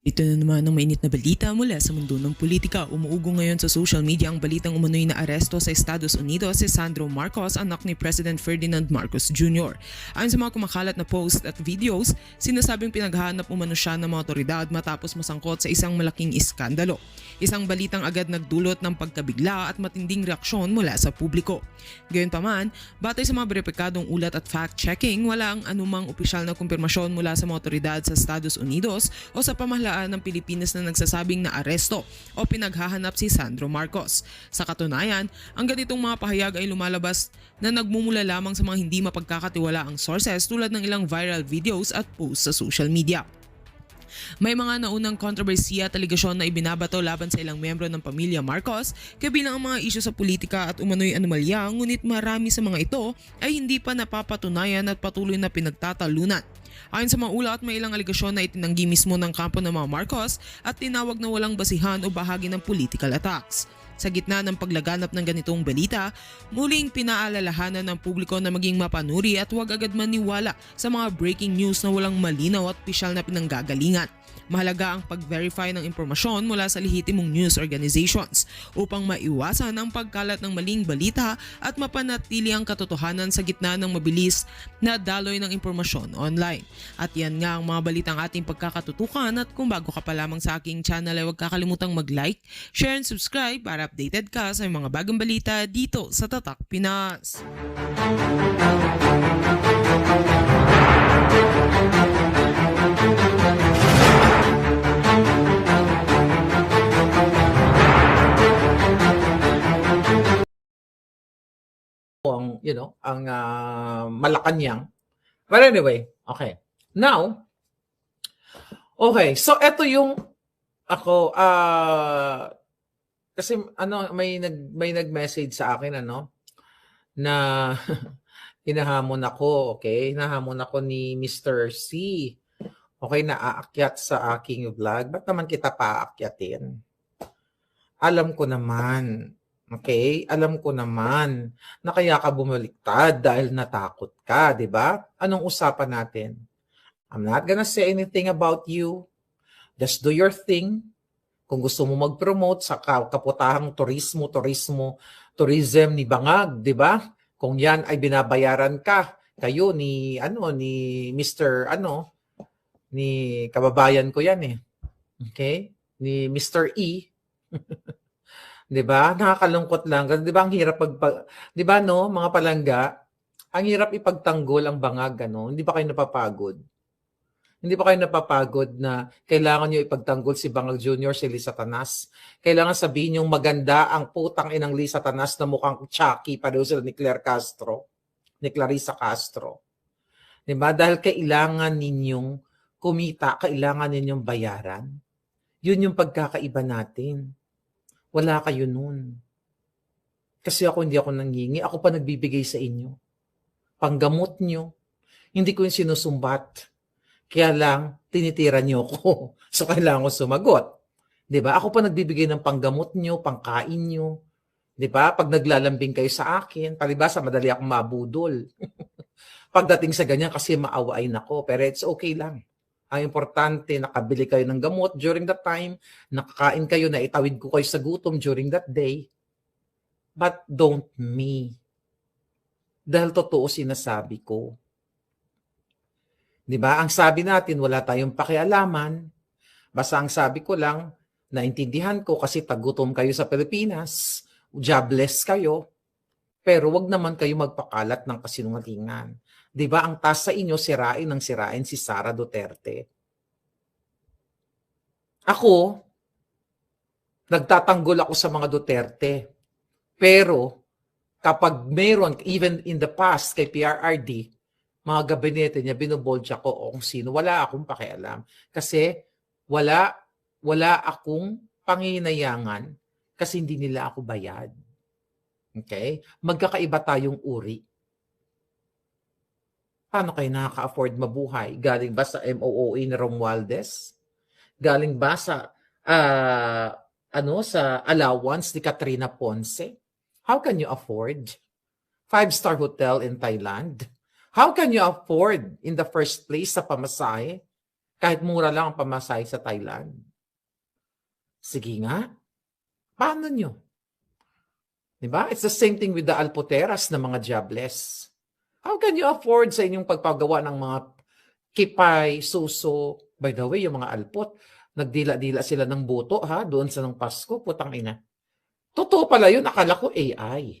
Ito na naman ang mainit na balita mula sa mundo ng politika. Umuugo ngayon sa social media ang balitang umano'y na aresto sa Estados Unidos si Sandro Marcos, anak ni President Ferdinand Marcos Jr. Ayon sa mga kumakalat na post at videos, sinasabing pinaghahanap umano siya ng mga otoridad matapos masangkot sa isang malaking iskandalo. Isang balitang agad nagdulot ng pagkabigla at matinding reaksyon mula sa publiko. Gayunpaman, batay sa mga beripikadong ulat at fact-checking, wala ang anumang opisyal na kumpirmasyon mula sa mga otoridad sa Estados Unidos o sa pamahalaan ng Pilipinas na nagsasabing na aresto o pinaghahanap si Sandro Marcos. Sa katunayan, ang ganitong mga pahayag ay lumalabas na nagmumula lamang sa mga hindi mapagkakatiwalaang sources tulad ng ilang viral videos at posts sa social media. May mga naunang kontrobersiya at aligasyon na ibinabato laban sa ilang miyembro ng pamilya Marcos, kabilang ang mga isyu sa politika at umano'y anomalya, ngunit marami sa mga ito ay hindi pa napapatunayan at patuloy na pinagtatalunan. Ayon sa mga ulat, may ilang aligasyon na itinanggi mismo ng kampo ng mga Marcos at tinawag na walang basihan o bahagi ng political attacks. Sa gitna ng paglaganap ng ganitong balita, muling pinaalalahanan ng publiko na maging mapanuri at huwag agad maniwala sa mga breaking news na walang malinaw at opisyal na pinanggagalingan. Mahalaga ang pag-verify ng impormasyon mula sa lehitimong news organizations upang maiwasan ang pagkalat ng maling balita at mapanatili ang katotohanan sa gitna ng mabilis na daloy ng impormasyon online. At yan nga ang mga balitang ating pagkakatutukan, at kung bago ka pa lamang sa aking channel ay huwag kakalimutang mag-like, share and subscribe para updated ka sa mga bagong balita dito sa Tatak Pinas. Ang Malacanang. But anyway, okay. Now, okay, so eto yung ako kasi may nag-message sa akin na hinahamon ako, okay? Hinahamon ako ni Mr. C. Okay, na aakyat sa aking vlog. Ba't naman kita paaakyatin? Alam ko naman. Okay? Alam ko naman na kaya ka bumaliktad dahil natakot ka, di ba? Anong usapan natin? I'm not gonna say anything about you. Just do your thing. Kung gusto mo mag-promote sa kaputahang tourism ni Bangag, di ba? Kung yan ay binabayaran ka, kayo ni Mr. ni kababayan ko yan eh. Okay? Ni Mr. E. 'Di ba? Nakakalungkot lang kasi 'di ba ang hirap 'di ba mga palangga, ang hirap ipagtanggol ang bangag Hindi ba kayo napapagod? Hindi ba kayo napapagod na kailangan niyo ipagtanggol si Bangag Jr., si Lisa Tanas? Kailangan sabihin yung maganda ang putang inang Lisa Tanas na mukhang Chucky, pareho sila ni Clarissa Castro. 'Di ba? Dahil kailangan ninyong kumita, kailangan ninyong bayaran. Yun yung pagkakaiba natin. Wala kayo nun. Kasi hindi ako nangingi. Ako pa nagbibigay sa inyo. Panggamot nyo. Hindi ko yung sinusumbat. Kaya lang, tinitira nyo ko. So, kailangan ko sumagot. 'Di ba? Ako pa nagbibigay ng panggamot nyo, pangkain nyo. 'Di ba? Pag naglalambing kayo sa akin, palibasa, madali akong mabudol. Pagdating sa ganyan, kasi maawain ako. Pero it's okay lang. Ang importante, nakabili kayo ng gamot during that time, nakakain kayo, naitawid ko kayo sa gutom during that day. But don't me. Dahil totoo sinasabi ko. 'Di ba? Ang sabi natin, wala tayong pakialaman. Basta ang sabi ko lang, naintindihan ko kasi tagutom kayo sa Pilipinas, jobless kayo, pero wag naman kayo magpakalat ng kasinungalingan. 'Di ba ang task sa inyo, sirain si Sara Duterte. Ako, nagtatanggol ako sa mga Duterte. Pero kapag meron, even in the past kay PRRD, mga gabinete niya, binobolja ko o kung sino, wala akong pakialam. Kasi wala akong panginayangan kasi hindi nila ako bayad. Okay? Magkakaiba tayong uri. Paano kayo nakaka-afford mabuhay? Galing ba sa MOOE ni Romualdez? Galing ba sa sa allowance ni Katrina Ponce? How can you afford? 5-star hotel in Thailand? How can you afford in the first place sa pamasahe? Kahit mura lang ang pamasahe sa Thailand. Sige nga, paano nyo? Diba? It's the same thing with the alputeras na mga jobless. How can you afford sa inyong pagpagawa ng mga kipay, suso? By the way, yung mga alpot, nagdila-dila sila ng buto ha, doon sa ng Pasko, putang ina. Totoo pala yun, akala ko AI.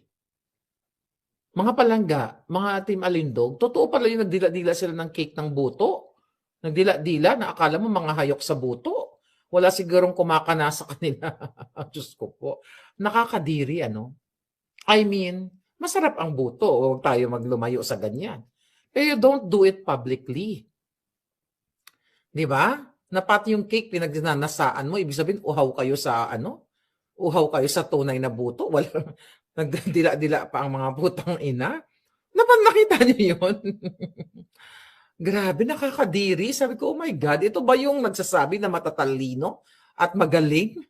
Mga palangga, mga Team Alindog, totoo pala yun, nagdila-dila sila ng cake ng buto. Nagdila-dila na akala mo mga hayok sa buto. Wala sigurong kumakana sa kanila. Diyos ko po. Nakakadiri, ano? I mean, masarap ang buto. Huwag tayo maglumayo sa ganyan. Pero you don't do it publicly. Di ba? Na pati yung cake pinagnanasaan mo, ibig sabihin, uhaw kayo sa ano? Uhaw kayo sa tunay na buto. Wala, nagdila-dila pa ang mga putang ina. Nakita niyo yun? Grabe, nakakadiri. Sabi ko, oh my God, ito ba yung nagsasabi na matatalino at magaling?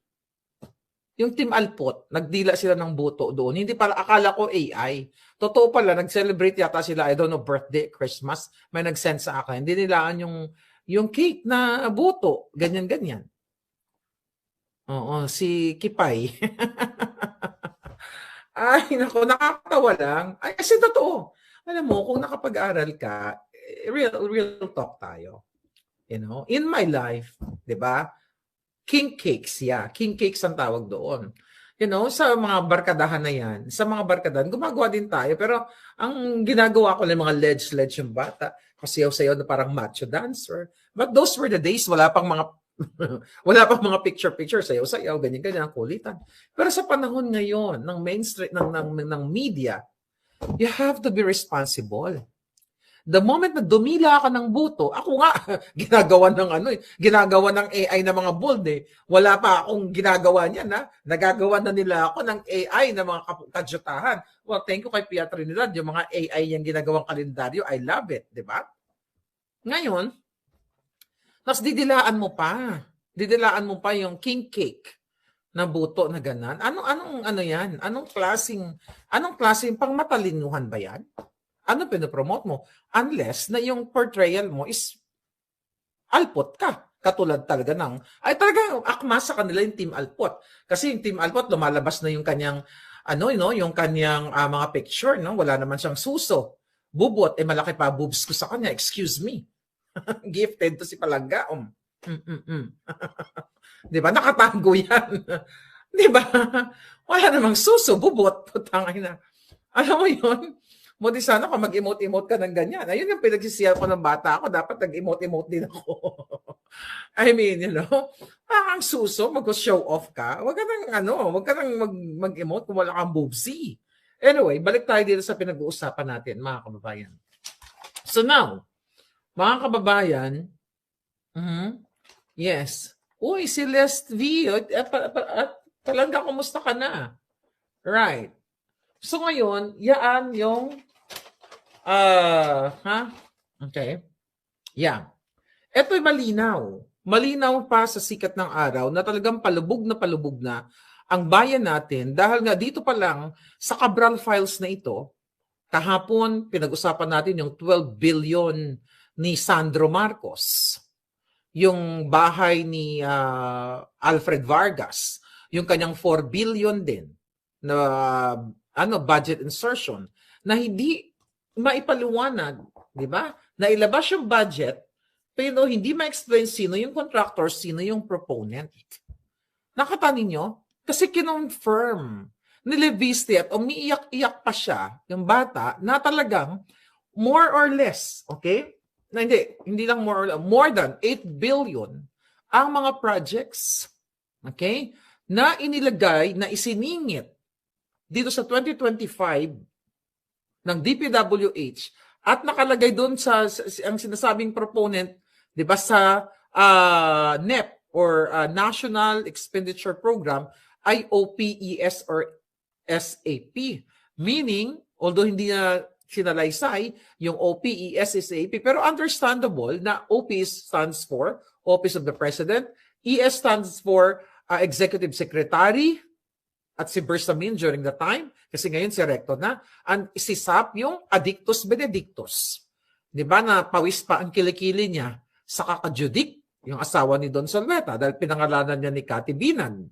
Yung Team Alpot, nagdila sila ng buto doon. Hindi pala, akala ko AI. Totoo pala, nag-celebrate yata sila, I don't know, birthday, Christmas. May nag-send sa akin. Hindi nilaan yung cake na buto. Ganyan-ganyan. Oo, si Kipay. Ay, naku, nakakatawa lang. Ay, kasi totoo. Alam mo, kung nakapag-aral ka, real talk tayo. You know, in my life, 'di ba? King cakes, yeah. King cakes ang tawag doon. You know, sa mga barkadahan na 'yan, sa mga barkadahan gumagawa din tayo, pero ang ginagawa ko ng mga ledge yung bata, kasayaw-sayaw na parang macho dancer. But those were the days, wala pang mga wala pang mga picture, sayaw-sayaw, ganyan-ganyan, kulitan. Pero sa panahon ngayon ng mainstream ng media, you have to be responsible. The moment na dumila ka ng buto, ako nga, ginagawa ng AI na mga bold eh. Wala pa akong ginagawa niyan ha. Nagagawa na nila ako ng AI na mga kadyutahan. Well, thank you kay Pia Trinidad, yung mga AI yung ginagawang kalendaryo, I love it, di ba? Ngayon, tapos didilaan mo pa yung king cake na buto na ganan. Ano yan? Anong klaseng pangmatalinuhan ba yan? Ano pinopromote mo? Unless na yung portrayal mo is alpot ka. Katulad talaga ay talaga akma sa kanila yung Team Alpot. Kasi yung Team Alpot, lumalabas na yung kanyang, yung kanyang mga picture, no? Wala naman siyang suso. Bubot, malaki pa boobs ko sa kanya. Excuse me. Gifted to si Palangga. Di ba? Nakatago yan. Di ba? Wala namang suso, bubot. Putangay na. Alam mo yun? Buti sana kung mag-emote-emote ka ng ganyan. Ayun yung pinagsisiyan ko ng bata ako. Dapat nag-emote-emote din ako. I mean, ang suso, mag-show off ka. Huwag ka nang mag-emote kung wala kang boobsy. Anyway, balik tayo dito sa pinag-uusapan natin, mga kababayan. So now, mga kababayan, yes. Uy, si Les V, talaga kumusta ka na? Right. So ngayon, yaan yung okay. Yeah. Ito'y malinaw. Malinaw pa sa sikat ng araw na talagang palubog na ang bayan natin dahil nga dito pa lang sa Cabral Files na ito, kahapon pinag-usapan natin yung 12 billion ni Sandro Marcos, yung bahay ni Alfred Vargas, yung kanyang 4 billion din na budget insertion na hindi maipaliwanag, di ba? Nailabas yung budget, pero hindi ma-explain sino yung contractor, sino yung proponent. Nakatanin nyo? Kasi kinonfirm ni Leviste at umiiyak-iyak pa siya, yung bata, na talagang more or less, okay? Na hindi lang more than 8 billion ang mga projects, okay? Na inilagay, na isiningit dito sa 2025 ng DPWH at nakalagay doon sa ang sinasabing proponent, 'di ba, sa NEP or National Expenditure Program ay OPES or SAP. Meaning, although hindi na sinalaysay yung OPES SAP, pero understandable na OPES stands for Office of the President, ES stands for Executive Secretary, at si Bersamin during the time, kasi ngayon si Recto na, and si SAP yung Addictus Benedictus. Di ba na pawis pa ang kilikili niya sa kakajudik yung asawa ni Don Solveta, dahil pinangalanan niya ni Cathy Binag.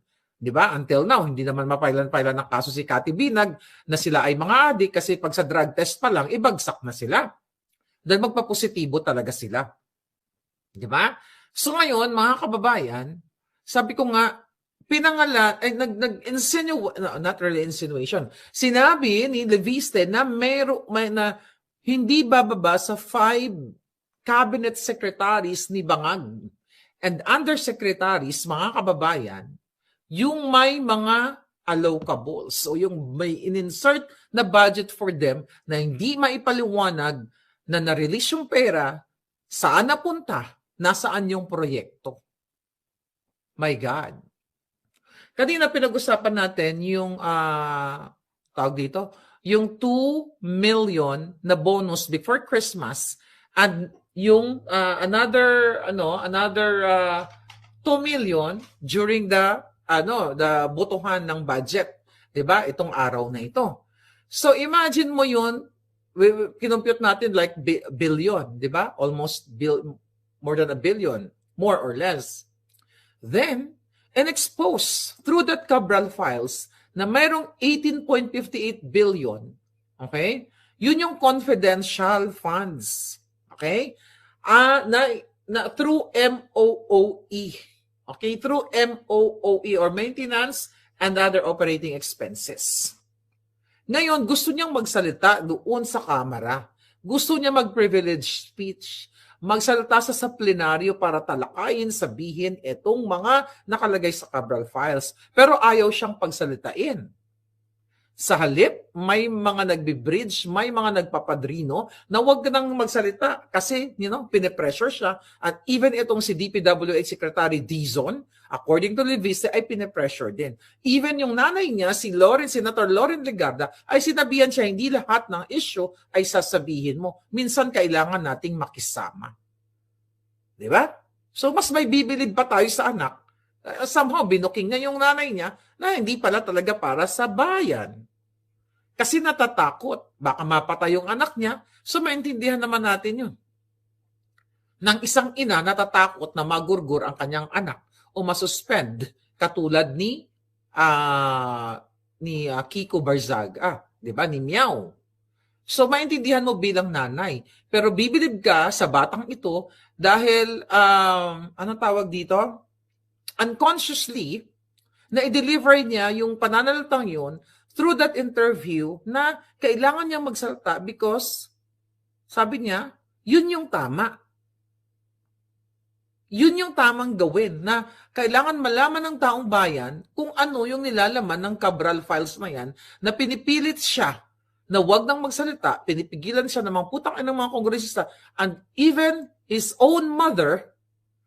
Di ba? Until now, hindi naman mapailan-pailan ng kaso si Cathy Binag na sila ay mga adik kasi pag sa drug test pa lang, ibagsak na sila. Dahil magpapositibo talaga sila. Di ba? So ngayon, mga kababayan, sabi ko nga, not really insinuation. Sinabi ni Leviste na na hindi bababa sa 5 cabinet secretaries ni Bangag and undersecretaries, mga kababayan, yung may mga allocables o yung may in-insert na budget for them na hindi maipaliwanag na na-release yung pera, saan napunta, nasaan yung proyekto. My God. Kanina pinag-usapan natin yung tawag dito, yung 2 million na bonus before Christmas and yung another 2 million during the botohan ng budget, 'di ba? Itong araw na ito. So imagine mo 'yun, kinompute natin like billion, 'di ba? Almost more than a billion, more or less. Then expose through that Cabral files na mayroong 18.58 billion. Okay? Yun yung confidential funds. Okay? Na through MOOE. Okay? Through MOOE or Maintenance and Other Operating Expenses. Ngayon, gusto niyang magsalita doon sa kamera. Gusto niya mag-privilege speech. Magsalita sa plenaryo para talakayin, sabihin itong mga nakalagay sa Cabral files. Pero ayaw siyang pagsalitain. Sa halip, may mga nagbe-bridge, may mga nagpapadrino na wag nang magsalita kasi, pinipressure siya. At even itong si DPWH Secretary Dizon, according to Leviste, ay pinipressure din. Even yung nanay niya, Senator Loren Legarda, ay sinabihan siya, hindi lahat ng issue ay sasabihin mo. Minsan kailangan nating makisama. Di ba? So mas may bibilid pa tayo sa anak. Somehow, binuking niya yung nanay niya na hindi pala talaga para sa bayan. Kasi natatakot. Baka mapatay yung anak niya. So maintindihan naman natin yun. Nang isang ina natatakot na magurgur ang kanyang anak o masuspend katulad ni Kiko Barzaga, 'di ba? Ni Miao. So maintindihan mo bilang nanay. Pero bibilib ka sa batang ito dahil anong tawag dito? Unconsciously na i-deliver niya yung pananalitang yun through that interview na kailangan niya magsalita because sabi niya, yun yung tama. Yun yung tamang gawin na kailangan malaman ng taong bayan kung ano yung nilalaman ng Cabral files na yan na pinipilit siya na wag nang magsalita, pinipigilan siya ng mga putang ng mga kongresista and even his own mother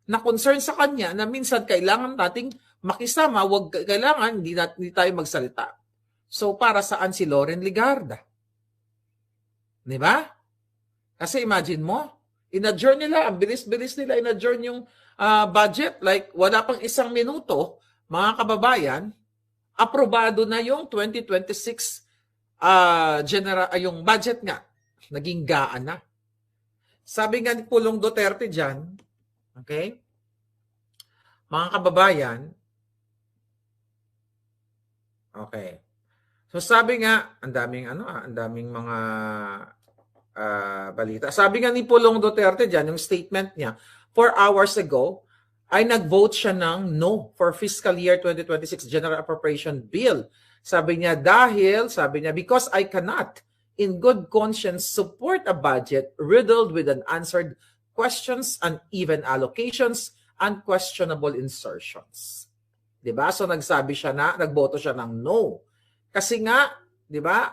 na concern sa kanya na minsan kailangan nating makisama, kailangan hindi tayo magsalita. So para saan si Loren Legarda? Di ba? Kasi imagine mo, in-adjourn nila, ang bilis-bilis nila in-adjourn yung budget. Like wala pang 1 minuto, mga kababayan, aprobado na yung 2026 yung budget nga. Naging gaan na. Sabi nga ni Pulong Duterte dyan, okay? Mga kababayan, okay. So sabi nga, ang daming mga balita. Sabi nga ni Pulong Duterte dyan, yung statement niya, 4 hours ago, ay nag-vote siya ng no for fiscal year 2026 General Appropriation Bill. Sabi niya, because I cannot, in good conscience, support a budget riddled with unanswered questions, uneven allocations, and questionable insertions. Diba? So nagboto siya ng no. Kasi nga, di ba,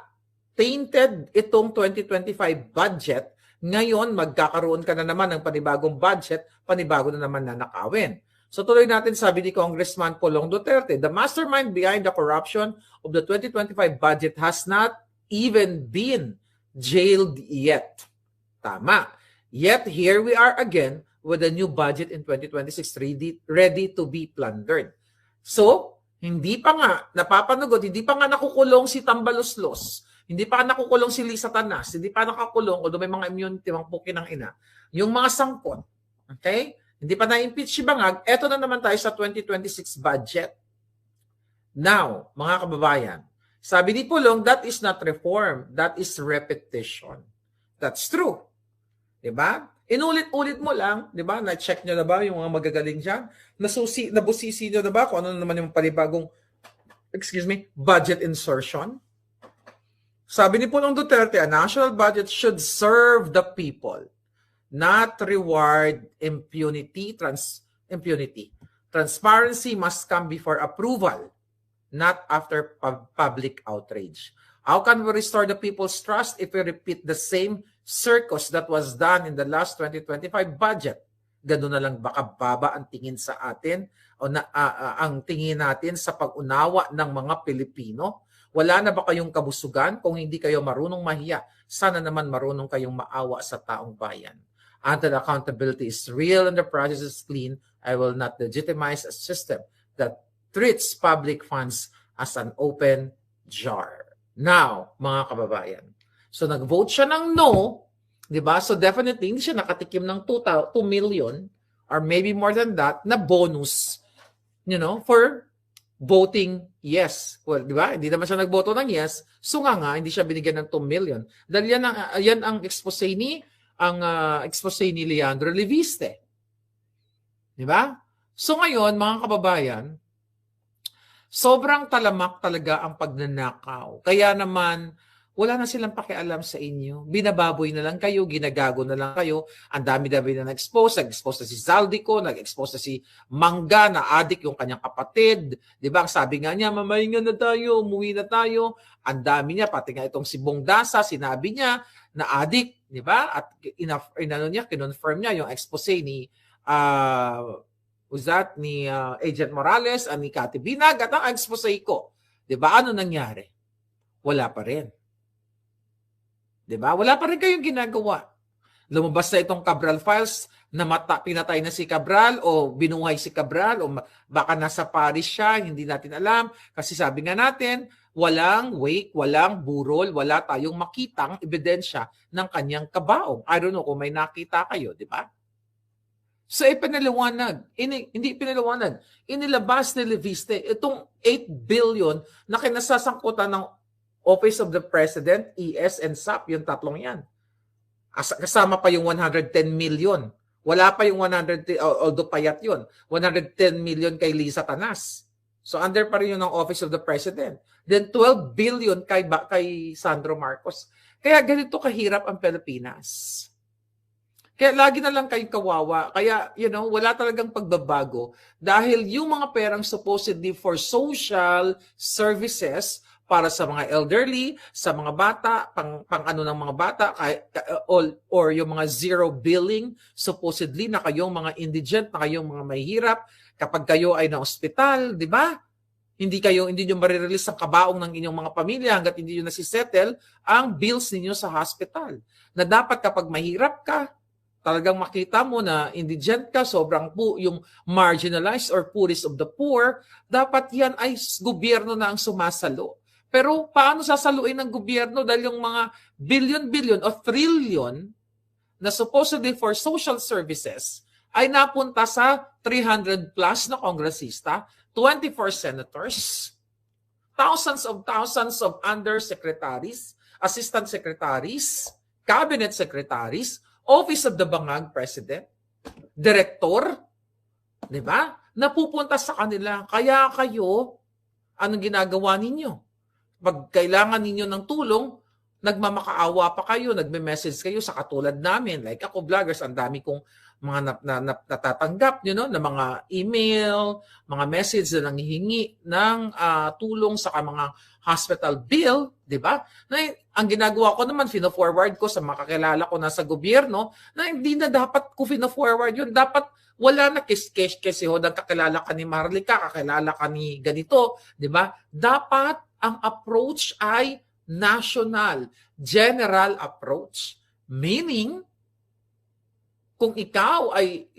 tainted itong 2025 budget. Ngayon, magkakaroon ka na naman ng panibagong budget, panibago na naman na nakawin. So tuloy natin, sabi ni Congressman Pulong Duterte, the mastermind behind the corruption of the 2025 budget has not even been jailed yet. Tama. Yet here we are again with a new budget in 2026 ready to be plundered. So, hindi pa nga napapanugod, hindi pa nga nakukulong si Tambaloslos, hindi pa nga nakukulong si Lisa Tanas, hindi pa nakakulong, although may mga immunity, mga pukin ng ina, yung mga sangkot. Okay? Hindi pa na-impeach si Bangag, eto na naman tayo sa 2026 budget. Now, mga kababayan, sabi ni Pulong, that is not reform, that is repetition. That's true. Diba? Inulit-ulit mo lang, diba? Na-check nyo na ba yung mga magagaling dyan? Nabusisi nyo na ba kung ano naman yung panibagong, budget insertion? Sabi ni Pulong Duterte, a national budget should serve the people, not reward impunity. Impunity. Transparency must come before approval, not after public outrage. How can we restore the people's trust if we repeat the same circus that was done in the last 2025 budget? Ganun na lang baka baba ang tingin sa atin o ang tingin natin sa pag-unawa ng mga Pilipino? Wala na ba kayong kabusugan? Kung hindi kayo marunong mahiya, sana naman marunong kayong maawa sa taong bayan. Until accountability is real and the process is clean, I will not legitimize a system that treats public funds as an open jar. Now, mga kababayan, so nag-vote siya ng no, di ba? So definitely, hindi siya nakatikim ng 2 million or maybe more than that na bonus, for voting yes. Well, di ba? Hindi naman siya nagboto ng yes. So nga, hindi siya binigyan ng 2 million. Dahil yan ang expose ni Leandro Leviste. Di ba? So ngayon, mga kababayan, sobrang talamak talaga ang pagnanakaw. Kaya naman, wala na silang pakialam sa inyo. Binababoy na lang kayo, ginagago na lang kayo. Ang dami-dami na nag-expose. Nag-expose na si Zaldico, nag-expose na si Mangga, na adik yung kanyang kapatid. Di ba? Ang sabi nga niya, mamahinga na tayo, umuwi na tayo. Ang dami niya, pati nga itong si Bongdasa, sinabi niya na adik. Di ba? At kinonfirm niya yung expose ni ni Agent Morales, ni Cathy Binag, at ang expose ko. Diba? Ano nangyari? Wala pa rin. Diba? Wala pa rin kayong ginagawa. Lumabas na itong Cabral files na pinatay na si Cabral o binuhay si Cabral o baka nasa Paris siya, hindi natin alam. Kasi sabi nga natin, walang wake, walang burol, wala tayong makitang ebidensya ng kanyang kabaong. I don't know kung may nakita kayo, di ba? So, ipinaliwanag. Hindi pinaliwanag. Inilabas ni Leviste itong 8 billion na kinasasangkutan ng Office of the President, ES, and SAP, yung tatlong yan. Kasama pa yung 110 million. Wala pa yung 100, although payat yun, 110 million kay Lisa Tanas. So, under pa rin yun ng Office of the President. Then, 12 billion kay Sandro Marcos. Kaya ganito kahirap ang Pilipinas. Kaya lagi na lang kayong kawawa. Kaya, wala talagang pagbabago. Dahil yung mga perang supposedly for social services para sa mga elderly, sa mga bata, pang ano ng mga bata, or yung mga zero billing, supposedly na kayong mga indigent, na kayong mga mahihirap, kapag kayo ay na ospital, di ba? Hindi nyo marirelease ang kabaong ng inyong mga pamilya hanggat hindi nyo nasisettle ang bills ninyo sa hospital. Na dapat kapag mahirap ka, talagang makita mo na indigent ka, sobrang yung marginalized or poorest of the poor, dapat yan ay gobyerno na ang sumasalo. Pero paano sasaluin ng gobyerno dahil yung mga billion o trillion na supposedly for social services ay napunta sa 300 plus na kongresista, 24 senators, thousands of undersecretaries, assistant secretaries, cabinet secretaries, Office of the Bangag President, Director, di ba? Napupunta sa kanila. Kaya kayo, anong ginagawa ninyo? Pag kailangan ninyo ng tulong, nagmamakaawa pa kayo, nagme-message kayo sa katulad namin. Like ako, vloggers, ang dami kong mga natatanggap na mga email, mga message na nanghihingi ng tulong sa mga hospital bill, di ba? Na ang ginagawa ko naman, fino-forward ko sa mga kakilala ko nasa gobyerno na hindi na dapat ko fino-forward yun. Dapat wala na kasi ang kakilala ka ni Marlica, kakilala ka ni ganito, di ba? Dapat ang approach ay national, general approach. Meaning, kung ikaw ay,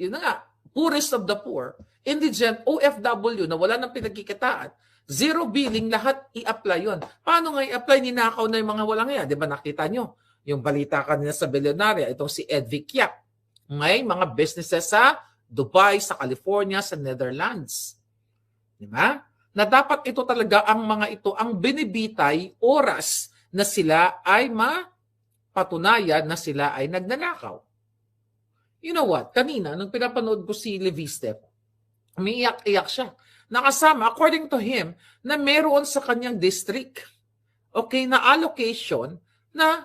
poorest of the poor, indigent, OFW na wala nang pinagkikitaan, zero billing, lahat i-apply yun. Paano nga i-apply? Ninakaw na yung mga walang yan. Di ba nakita nyo? Yung balita kanina sa Billionaire, itong si Edvic Yap. May mga businesses sa Dubai, sa California, sa Netherlands. Di ba? Na dapat ito talaga ang mga ito ang binibitay oras na sila ay mapatunayan na sila ay nagnanakaw. You know what? Kanina, nung pinapanood ko si Leviste, umiiyak-iyak siya. Nakasama, according to him, na meron sa kanyang district, okay, na allocation na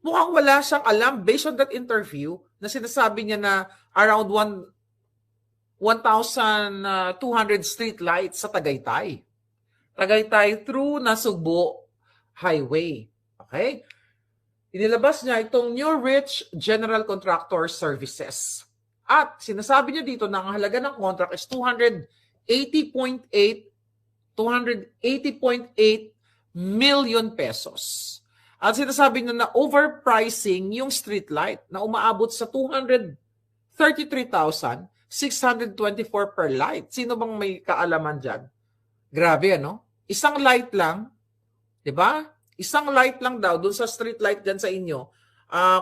mukhang wala siyang alam based on that interview na sinasabi niya na around 1,200 street lights sa Tagaytay. Tagaytay through Nasugbo Highway. Okay? Inilabas niya itong New Rich General Contractor Services. At sinasabi niya dito na ang halaga ng contract is 280.8 million pesos. At sinasabi niya na overpricing yung street light na umaabot sa 233,624 per light. Sino bang may kaalaman dyan? Grabe, ano? Isang light lang, di ba? Isang light lang daw dun sa street light dyan sa inyo.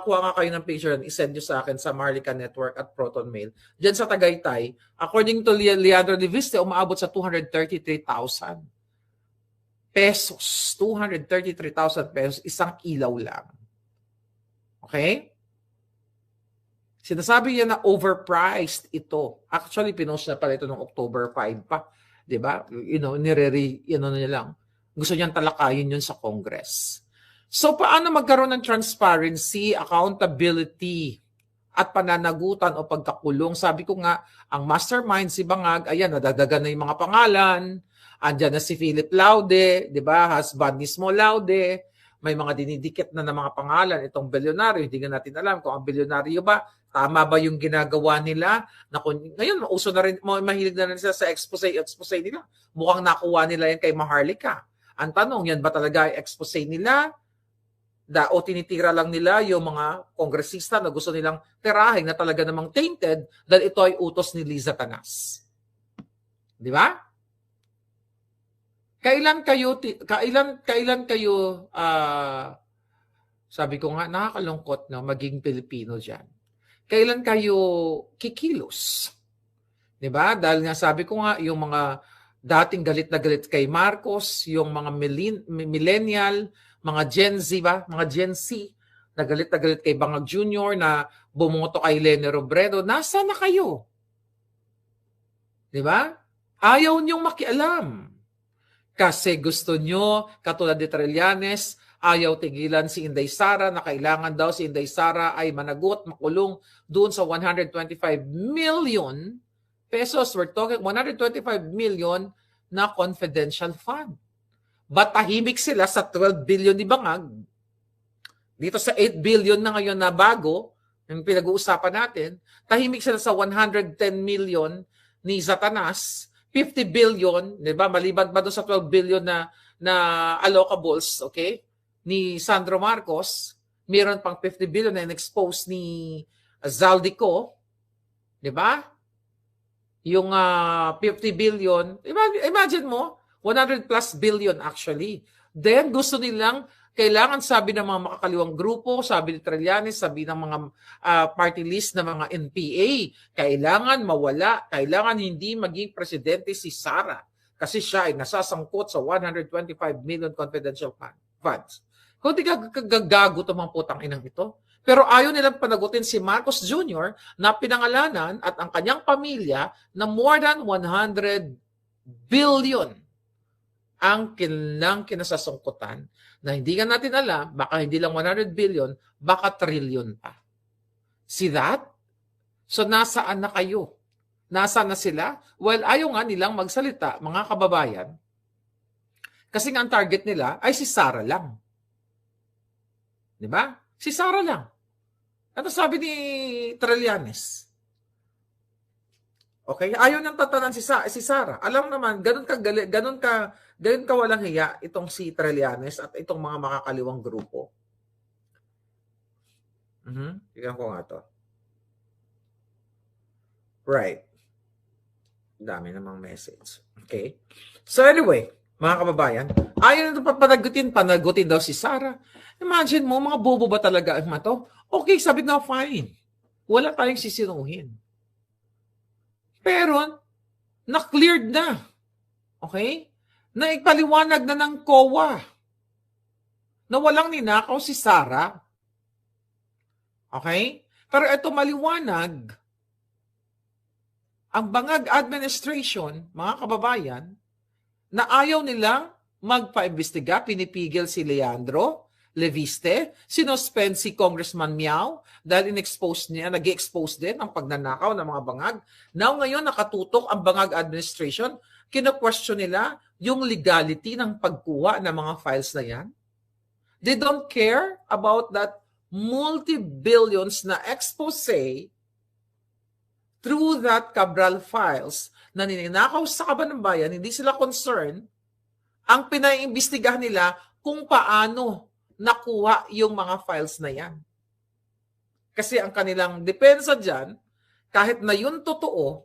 Kuha nga kayo ng picture and isend nyo sa akin sa Marlica Network at Proton Mail. Dyan sa Tagaytay, according to Leandro Leviste, umaabot sa 233,000 pesos. 233,000 pesos, isang ilaw lang. Okay? Sinasabi niya na overpriced ito. Actually, pinost na pala ito noong October 5 pa. Diba? Niya lang. Gusto niyang talakayin yun sa Congress. So, paano magkaroon ng transparency, accountability, at pananagutan o pagkakulong? Sabi ko nga, ang mastermind, si Bangag, ayan, nadagdagan na yung mga pangalan. Andyan na si Philip Laude, di ba? Husband mismo Laude. May mga dinidikit na ng mga pangalan. Itong bilyonaryo, hindi nga natin alam kung ang bilyonaryo ba, tama ba yung ginagawa nila? Ngayon, mauso na rin, mahilig na rin sila sa expose nila. Mukhang nakuha nila yan kay Maharlika. Ang tanong, yan ba talaga ay expose nila? O tinitira lang nila yung mga kongresista na gusto nilang tirahin na talaga namang tainted dahil ito ay utos ni Liza Canas. Di ba? Kailan kayo sabi ko nga nakakalungkot no maging Pilipino diyan. Kailan kayo kikilos? 'Di ba? Dahil nga sabi ko nga yung mga dating galit na galit kay Marcos, yung mga millennial, mga Gen Z ba? Mga Gen Z na galit kay Bangag Jr. na bumoto kay Leni Robredo. Nasaan na kayo? 'Di ba? Ayaw niyong makialam. Kasi gusto nyo, katulad ni Trillanes, ayaw tigilan si Inday Sara na kailangan daw si Inday Sara ay managot, makulong doon sa 125 million pesos. We're talking 125 million na confidential fund. But tahimik sila sa 12 billion ni Bangag. Dito sa 8 billion na ngayon na bago, yung pinag-uusapan natin, tahimik sila sa 110 million ni Satanas, 50 billion, di ba? Maliban ba doon sa 12 billion na allocables, okay? Ni Sandro Marcos, mayroon pang 50 billion na in-expose ni Zaldico, di ba? Yung 50 billion, imagine mo, 100 plus billion actually. Then gusto nilang kailangan, sabi ng mga makakaliwang grupo, sabi ni Trillanes, sabi ng mga party list ng mga NPA, kailangan mawala, kailangan hindi maging presidente si Sara kasi siya ay nasasangkot sa 125 million confidential funds. Kung di gagago itong mga putang inang ito. Pero ayaw nilang panagutin si Marcos Jr. na pinangalanan at ang kanyang pamilya na more than 100 billion ang kinasasangkutan na hindi nga natin alam, baka hindi lang 100 billion, baka trillion pa. See that? So nasaan na kayo? Nasaan na sila? Well, ayaw nga nilang magsalita, mga kababayan. Kasi nga ang target nila ay si Sara lang. Di ba? Si Sara lang. Ano sabi ni Trillanes? Okay? Ayaw nang tatanan si Sara. Alam naman, ganun ka walang hiya itong si Trillanes at itong mga makakaliwang grupo. Tignan ko nga to. Right. Dami namang message. Okay? So anyway, mga kababayan, ayaw na panagutin daw si Sara. Imagine mo, mga bobo ba talaga ang to? Okay, sabi na fine. Wala tayong sisinuhin. Pero, na-cleared na. Okay? Naipaliwanag na ng COA na walang ninakaw si Sara. Okay? Pero ito maliwanag, ang Bangag administration, mga kababayan, na ayaw nilang magpa-imbestiga, pinipigil si Leandro Leviste, sinuspend si Congressman Miao dahil in-expose niya, nag-expose din ang pagnanakaw ng mga bangag. Now ngayon nakatutok ang Bangag administration, kino-question nila yung legality ng pagkuha ng mga files na yan. They don't care about that multi-billions na expose through that Cabral files na nininakaw sa Kabanambayan. Hindi sila concerned. Ang pinaiimbestigahan nila kung paano nakuha yung mga files na yan. Kasi ang kanilang depensa dyan, kahit na yun totoo,